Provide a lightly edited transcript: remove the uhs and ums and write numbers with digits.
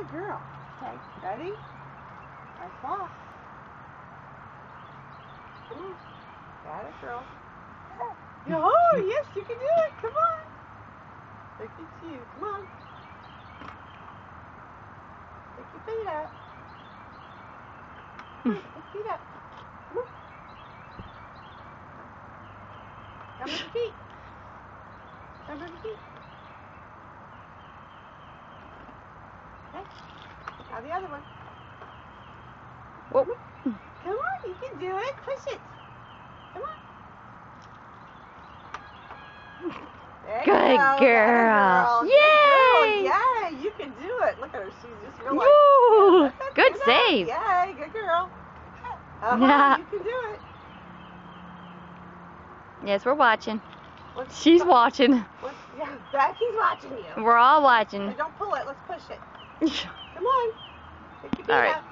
Good girl. Okay, ready? Nice walk. Come on. Got it, girl. Oh, yes, you can do it. Come on. Look at you. Come on. Pick your feet up. Come on, pick your feet up. Come on. Come with your feet. Come with your feet. Okay. Now the other one. Whoa. Come on, you can do it. Push it. Come on. There you Good go. girl. Yay! Yay! Yay! You can do it. Look at her. She's just realized. Woo! Yeah, Good save. Yay! Good girl. Yeah. You can do it. Yes, we're watching. She's watching. Yeah, Becky's watching you. We're all watching. Hey, don't pull it. Let's push it. Come on. Pick your feet All right. up.